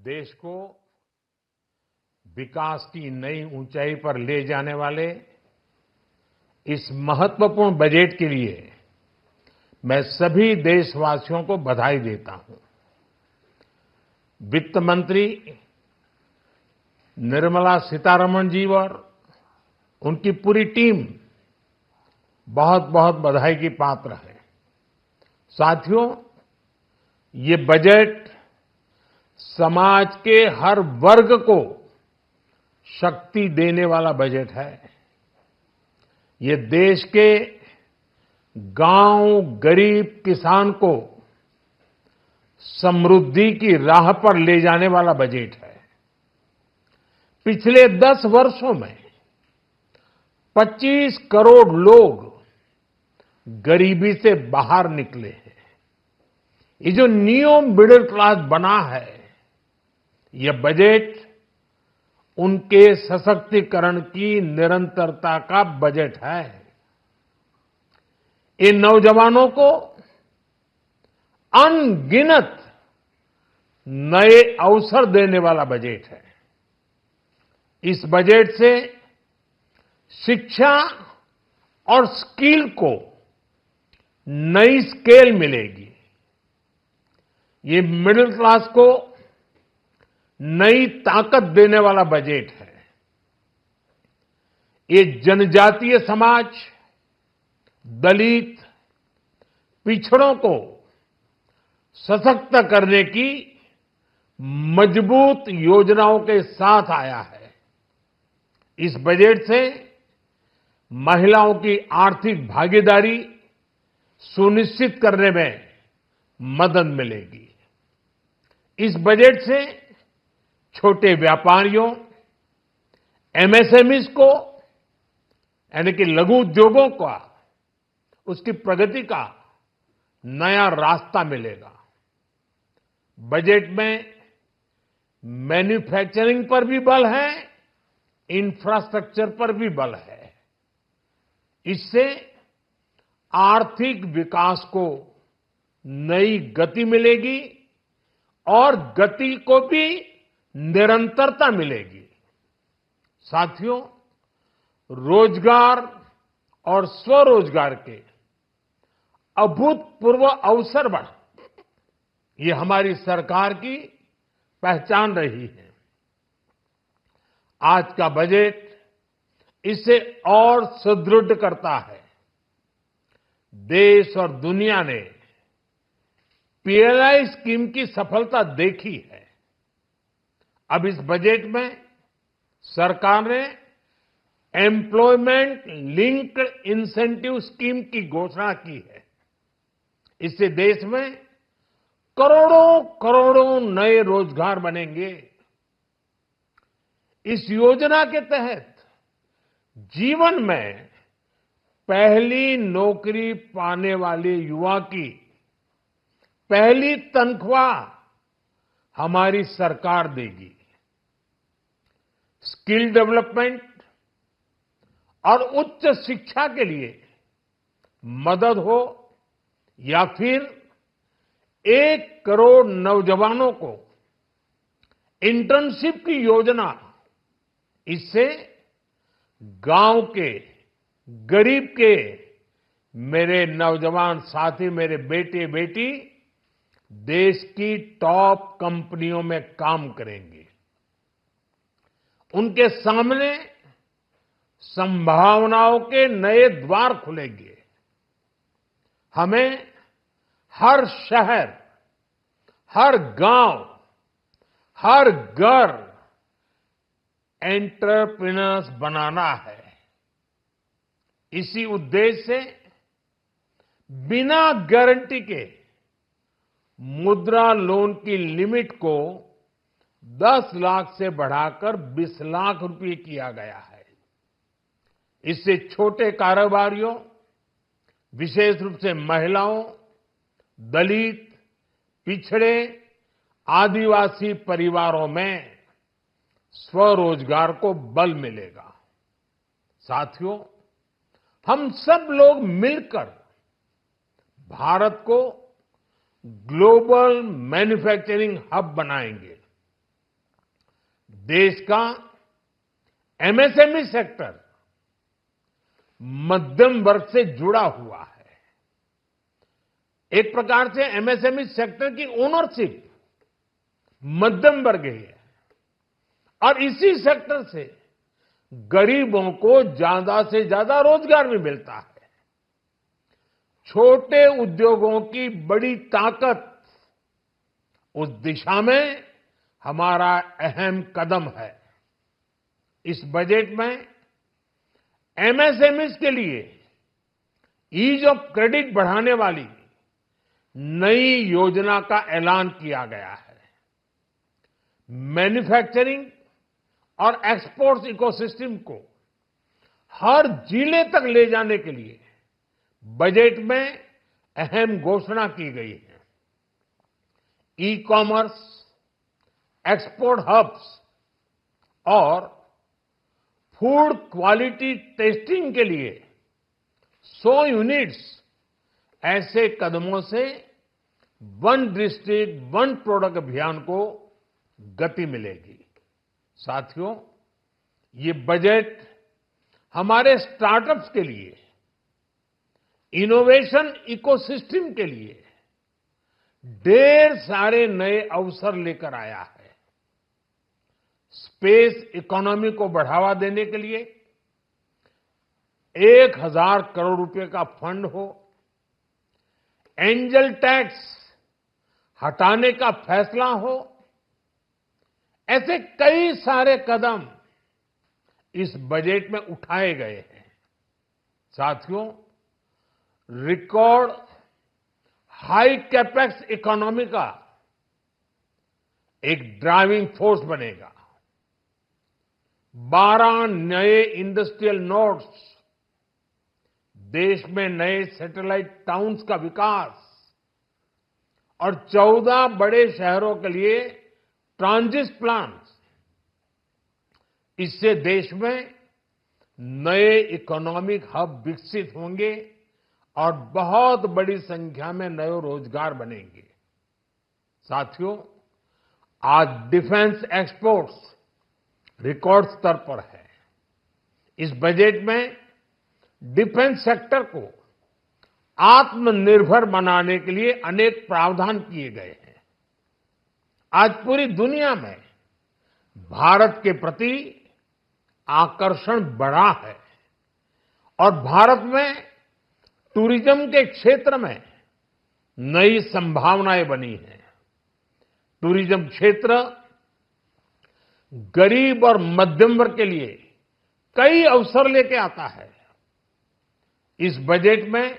देश को विकास की नई ऊंचाई पर ले जाने वाले इस महत्वपूर्ण बजट के लिए मैं सभी देशवासियों को बधाई देता हूं। वित्त मंत्री निर्मला सीतारमण जी और उनकी पूरी टीम बहुत बहुत बधाई की पात्र है। साथियों, ये बजट समाज के हर वर्ग को शक्ति देने वाला बजट है। ये देश के गांव गरीब किसान को समृद्धि की राह पर ले जाने वाला बजट है। पिछले 10 वर्षों में 25 करोड़ लोग गरीबी से बाहर निकले हैं। ये जो न्यू मिडिल क्लास बना है, यह बजट उनके सशक्तिकरण की निरंतरता का बजट है। इन नौजवानों को अनगिनत नए अवसर देने वाला बजट है। इस बजट से शिक्षा और स्किल को नई स्केल मिलेगी। ये मिडिल क्लास को नई ताकत देने वाला बजट है। ये जनजातीय समाज, दलित, पिछड़ों को सशक्त करने की मजबूत योजनाओं के साथ आया है। इस बजट से महिलाओं की आर्थिक भागीदारी सुनिश्चित करने में मदद मिलेगी। इस बजट से छोटे व्यापारियों, एमएसएमईज को यानी कि लघु उद्योगों का उसकी प्रगति का नया रास्ता मिलेगा। बजट में मैन्युफैक्चरिंग पर भी बल है, इंफ्रास्ट्रक्चर पर भी बल है। इससे आर्थिक विकास को नई गति मिलेगी और गति को भी निरंतरता मिलेगी। साथियों, रोजगार और स्वरोजगार के अभूतपूर्व अवसर बढ़, ये हमारी सरकार की पहचान रही है। आज का बजट इसे और सुदृढ़ करता है। देश और दुनिया ने पीएलआई स्कीम की सफलता देखी है। अब इस बजट में सरकार ने एम्प्लॉयमेंट लिंक्ड इंसेंटिव स्कीम की घोषणा की है। इससे देश में करोड़ों करोड़ों नए रोजगार बनेंगे। इस योजना के तहत जीवन में पहली नौकरी पाने वाले युवा की पहली तनख्वाह हमारी सरकार देगी। स्किल डेवलपमेंट और उच्च शिक्षा के लिए मदद हो या फिर 1 करोड़ नौजवानों को इंटर्नशिप की योजना, इससे गांव के गरीब के मेरे नौजवान साथी, मेरे बेटे बेटी देश की टॉप कंपनियों में काम करेंगे। उनके सामने संभावनाओं के नए द्वार खुलेंगे। हमें हर शहर, हर गांव, हर घर एंटरप्रेन्योर्स बनाना है। इसी उद्देश्य से बिना गारंटी के मुद्रा लोन की लिमिट को 10 लाख से बढ़ाकर 20 लाख रुपए किया गया है। इससे छोटे कारोबारियों, विशेष रूप से महिलाओं, दलित, पिछड़े, आदिवासी परिवारों में स्वरोजगार को बल मिलेगा। साथियों, हम सब लोग मिलकर भारत को ग्लोबल मैन्युफैक्चरिंग हब बनाएंगे। देश का एमएसएमई सेक्टर मध्यम वर्ग से जुड़ा हुआ है। एक प्रकार से एमएसएमई सेक्टर की ओनरशिप मध्यम वर्ग ही है और इसी सेक्टर से गरीबों को ज्यादा से ज्यादा रोजगार भी मिलता है। छोटे उद्योगों की बड़ी ताकत, उस दिशा में हमारा अहम कदम है। इस बजट में एमएसएमईज के लिए ईज ऑफ क्रेडिट बढ़ाने वाली नई योजना का ऐलान किया गया है। मैन्युफैक्चरिंग और एक्सपोर्ट्स इकोसिस्टम को हर जिले तक ले जाने के लिए बजट में अहम घोषणा की गई है। ई कॉमर्स, एक्सपोर्ट हब्स और फूड क्वालिटी टेस्टिंग के लिए 100 यूनिट्स, ऐसे कदमों से वन डिस्ट्रिक्ट वन प्रोडक्ट अभियान को गति मिलेगी। साथियों, ये बजट हमारे स्टार्टअप्स के लिए, इनोवेशन इकोसिस्टम के लिए ढेर सारे नए अवसर लेकर आया है। स्पेस इकोनॉमी को बढ़ावा देने के लिए 1000 करोड़ रुपए का फंड हो, एंजल टैक्स हटाने का फैसला हो, ऐसे कई सारे कदम इस बजट में उठाए गए हैं। साथियों, रिकॉर्ड हाई कैपेक्स इकोनॉमी का एक ड्राइविंग फोर्स बनेगा। 12 नए इंडस्ट्रियल नोड्स, देश में नए सैटेलाइट टाउन्स का विकास और 14 बड़े शहरों के लिए ट्रांजिट प्लान्स, इससे देश में नए इकोनॉमिक हब विकसित होंगे और बहुत बड़ी संख्या में नए रोजगार बनेंगे। साथियों, आज डिफेंस एक्सपोर्ट्स रिकॉर्ड स्तर पर है। इस बजट में डिफेंस सेक्टर को आत्मनिर्भर बनाने के लिए अनेक प्रावधान किए गए हैं। आज पूरी दुनिया में भारत के प्रति आकर्षण बढ़ा है और भारत में टूरिज्म के क्षेत्र में नई संभावनाएं बनी हैं। टूरिज्म क्षेत्र गरीब और मध्यम वर्ग के लिए कई अवसर लेके आता है। इस बजट में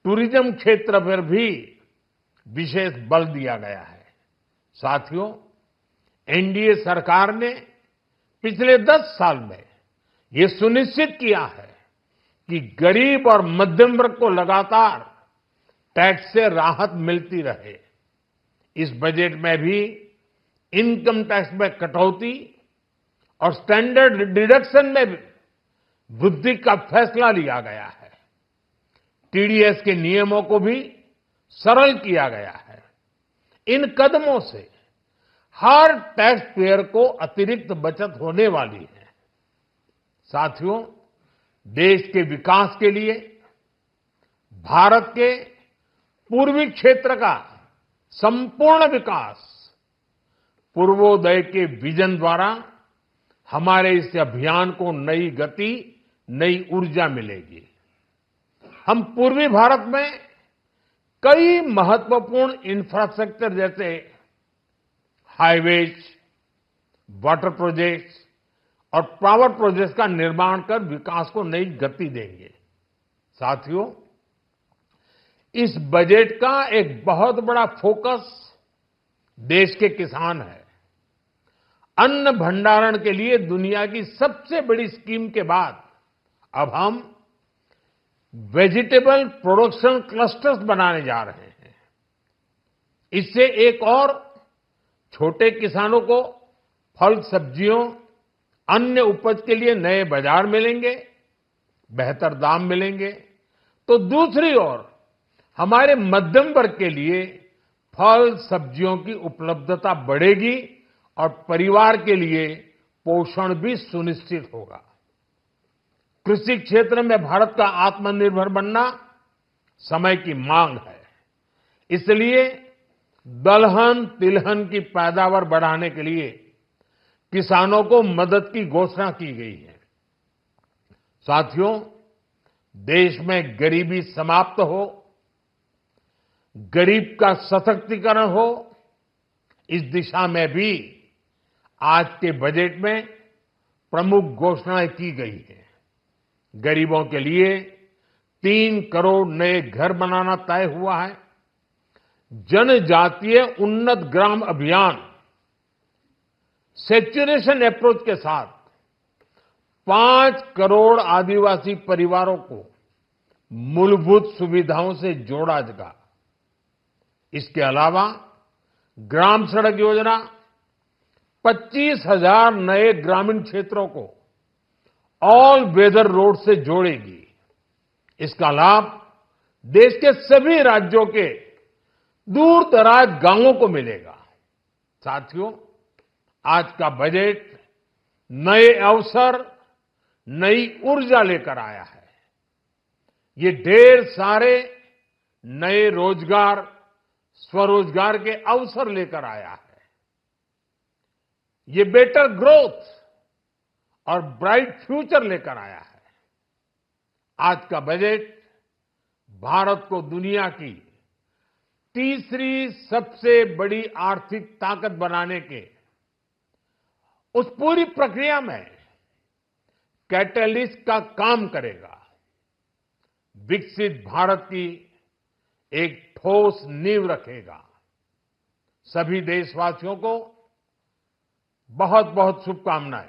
टूरिज्म क्षेत्र पर भी विशेष बल दिया गया है। साथियों, एनडीए सरकार ने पिछले 10 साल में ये सुनिश्चित किया है कि गरीब और मध्यम वर्ग को लगातार टैक्स से राहत मिलती रहे। इस बजट में भी इनकम टैक्स में कटौती और स्टैंडर्ड डिडक्शन में वृद्धि का फैसला लिया गया है। टीडीएस के नियमों को भी सरल किया गया है। इन कदमों से हर टैक्स पेयर को अतिरिक्त बचत होने वाली है। साथियों, देश के विकास के लिए भारत के पूर्वी क्षेत्र का संपूर्ण विकास पूर्वोदय के विजन द्वारा हमारे इस अभियान को नई गति, नई ऊर्जा मिलेगी। हम पूर्वी भारत में कई महत्वपूर्ण इंफ्रास्ट्रक्चर जैसे हाईवेज, वाटर प्रोजेक्ट्स और पावर प्रोजेक्ट्स का निर्माण कर विकास को नई गति देंगे। साथियों, इस बजट का एक बहुत बड़ा फोकस देश के किसान है। अन्न भंडारण के लिए दुनिया की सबसे बड़ी स्कीम के बाद अब हम वेजिटेबल प्रोडक्शन क्लस्टर्स बनाने जा रहे हैं। इससे एक और छोटे किसानों को फल, सब्जियों, अन्य उपज के लिए नए बाजार मिलेंगे, बेहतर दाम मिलेंगे, तो दूसरी ओर हमारे मध्यम वर्ग के लिए फल, सब्जियों की उपलब्धता बढ़ेगी और परिवार के लिए पोषण भी सुनिश्चित होगा। कृषि क्षेत्र में भारत का आत्मनिर्भर बनना समय की मांग है। इसलिए दलहन तिलहन की पैदावार बढ़ाने के लिए किसानों को मदद की घोषणा की गई है। साथियों, देश में गरीबी समाप्त हो, गरीब का सशक्तिकरण हो, इस दिशा में भी आज के बजट में प्रमुख घोषणाएं की गई हैं। गरीबों के लिए 3 करोड़ नए घर बनाना तय हुआ है। जनजातीय उन्नत ग्राम अभियान सैचुरेशन अप्रोच के साथ 5 करोड़ आदिवासी परिवारों को मूलभूत सुविधाओं से जोड़ा जाएगा। इसके अलावा ग्राम सड़क योजना 25,000 नए ग्रामीण क्षेत्रों को ऑल वेदर रोड से जोड़ेगी। इसका लाभ देश के सभी राज्यों के दूर दराज गांवों को मिलेगा। साथियों, आज का बजट नए अवसर, नई ऊर्जा लेकर आया है। ये ढेर सारे नए रोजगार, स्वरोजगार के अवसर लेकर आया है। ये बेटर ग्रोथ और ब्राइट फ्यूचर लेकर आया है। आज का बजट भारत को दुनिया की तीसरी सबसे बड़ी आर्थिक ताकत बनाने के उस पूरी प्रक्रिया में कैटलिस्ट का काम करेगा। विकसित भारत की एक ठोस नींव रखेगा। सभी देशवासियों को बहुत बहुत शुभकामनाएं।